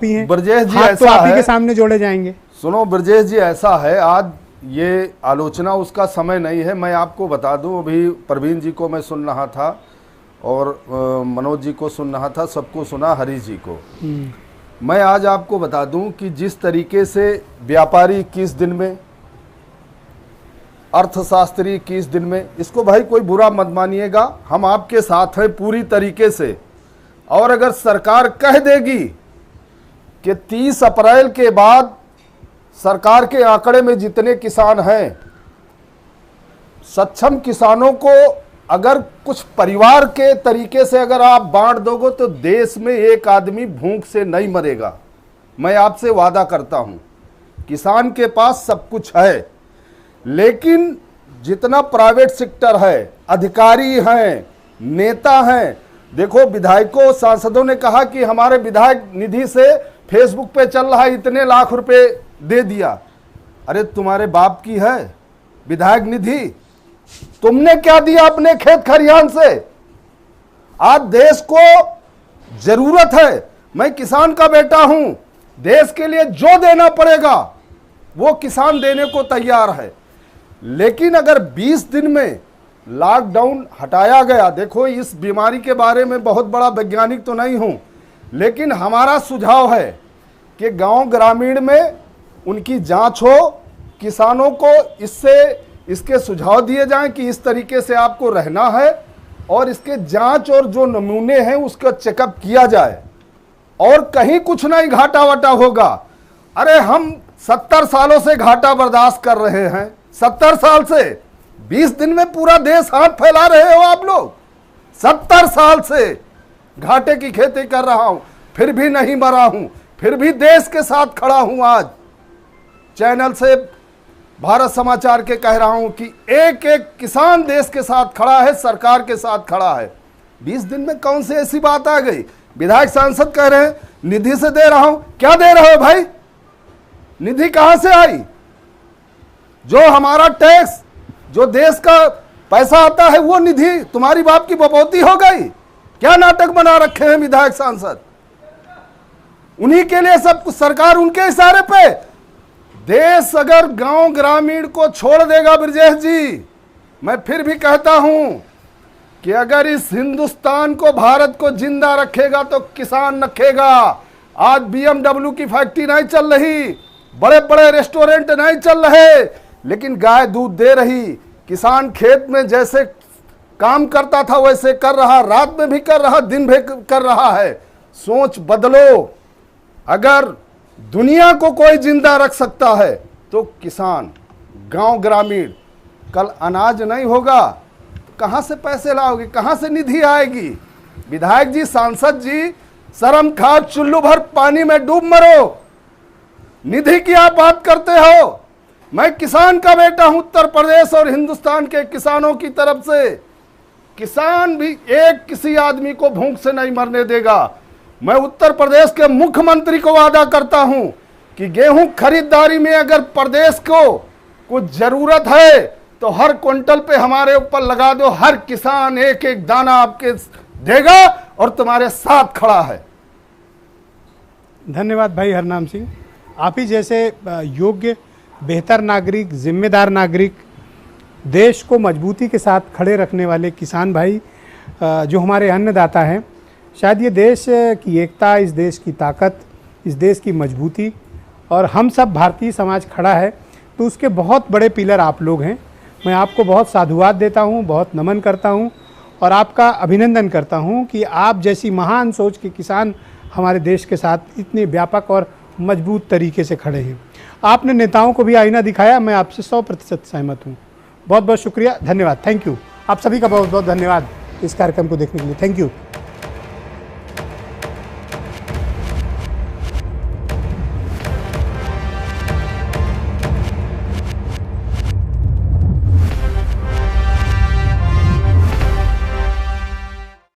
ब्रजेश जी, हाथ तो आप ही के सामने जोड़े जाएंगे। सुनो ब्रजेश जी, ऐसा है, आज ये आलोचना उसका समय नहीं है। मैं आपको बता दूं, अभी प्रवीण जी को मैं सुन रहा था और मनोज जी को सुन रहा था, सबको सुना, हरीश जी को। मैं आज आपको बता दूं कि जिस तरीके से व्यापारी 21 दिन में, अर्थशास्त्री 21 दिन में, इसको भाई कोई बुरा मत मानिएगा, हम आपके साथ हैं पूरी तरीके से। और अगर सरकार कह देगी कि 30 अप्रैल के बाद सरकार के आंकड़े में जितने किसान हैं, सक्षम किसानों को अगर कुछ परिवार के तरीके से अगर आप बांट दोगे तो देश में एक आदमी भूख से नहीं मरेगा। मैं आपसे वादा करता हूं, किसान के पास सब कुछ है, लेकिन जितना प्राइवेट सेक्टर है, अधिकारी हैं, नेता हैं, देखो विधायकों सांसदों ने कहा कि हमारे विधायक निधि से फेसबुक पे चल रहा है, इतने लाख रुपए दे दिया। अरे तुम्हारे बाप की है विधायक निधि? तुमने क्या दिया अपने खेत खरियान से? आज देश को जरूरत है, मैं किसान का बेटा हूं, देश के लिए जो देना पड़ेगा वो किसान देने को तैयार है। लेकिन अगर 20 दिन में लॉकडाउन हटाया गया, देखो इस बीमारी के बारे में बहुत बड़ा वैज्ञानिक तो नहीं हूं, लेकिन हमारा सुझाव है कि गांव ग्रामीण में उनकी जांच हो, किसानों को इसके सुझाव दिए जाएं कि इस तरीके से आपको रहना है, और इसके जांच और जो नमूने हैं उसका चेकअप किया जाए, और कहीं कुछ नहीं घाटा वाटा होगा। अरे हम 70 सालों से घाटा बर्दाश्त कर रहे हैं, 70 साल से 20 दिन में पूरा देश हाथ फैला रहे हो आप लोग। 70 साल से घाटे की खेती कर रहा हूं, फिर भी नहीं मरा हूं, फिर भी देश के साथ खड़ा हूं। आज चैनल से भारत समाचार के कह रहा हूं कि एक एक किसान देश के साथ खड़ा है, सरकार के साथ खड़ा है। 20 दिन में कौन सी ऐसी बात आ गई? विधायक सांसद कह रहे हैं निधि से दे रहा हूं, क्या दे रहे हो भाई? निधि कहां से आई? जो हमारा टैक्स, जो देश का पैसा आता है, वो निधि तुम्हारी बाप की बपौती हो गई? क्या नाटक बना रखे हैं विधायक सांसद? उन्हीं के लिए सब कुछ, सरकार उनके इशारे पे। देश अगर गांव ग्रामीण को छोड़ देगा ब्रजेश जी, मैं फिर भी कहता हूं कि अगर इस हिंदुस्तान को, भारत को जिंदा रखेगा तो किसान रखेगा। आज BMW की फैक्ट्री नहीं चल रही, बड़े बड़े रेस्टोरेंट नहीं चल रहे, लेकिन गाय दूध दे रही। किसान खेत में जैसे काम करता था वैसे कर रहा, रात में भी कर रहा, दिन भी कर रहा है। सोच बदलो। अगर दुनिया को कोई जिंदा रख सकता है तो किसान, गांव ग्रामीण। कल अनाज नहीं होगा तो कहां से पैसे लाओगे, कहां से निधि आएगी? विधायक जी, सांसद जी, शर्म खा, चुल्लू भर पानी में डूब मरो। निधि की आप बात करते हो? मैं किसान का बेटा हूं, उत्तर प्रदेश और हिंदुस्तान के किसानों की तरफ से। किसान भी एक किसी आदमी को भूख से नहीं मरने देगा। मैं उत्तर प्रदेश के मुख्यमंत्री को वादा करता हूं कि गेहूं खरीदारी में अगर प्रदेश को कुछ जरूरत है तो हर क्विंटल पे हमारे ऊपर लगा दो, हर किसान एक एक दाना आपके देगा और तुम्हारे साथ खड़ा है। धन्यवाद भाई हरनाम सिंह। आप ही जैसे योग्य, बेहतर नागरिक, जिम्मेदार नागरिक, देश को मजबूती के साथ खड़े रखने वाले किसान भाई जो हमारे अन्नदाता हैं, शायद ये देश की एकता, इस देश की ताकत, इस देश की मजबूती, और हम सब भारतीय समाज खड़ा है तो उसके बहुत बड़े पिलर आप लोग हैं। मैं आपको बहुत साधुवाद देता हूँ, बहुत नमन करता हूँ और आपका अभिनंदन करता हूँ कि आप जैसी महान सोच के किसान हमारे देश के साथ इतने व्यापक और मजबूत तरीके से खड़े हैं। आपने नेताओं को भी आईना दिखाया, मैं आपसे 100% सहमत हूँ। बहुत बहुत शुक्रिया, धन्यवाद, थैंक यू। आप सभी का बहुत बहुत धन्यवाद इस कार्यक्रम को देखने के लिए, थैंक यू।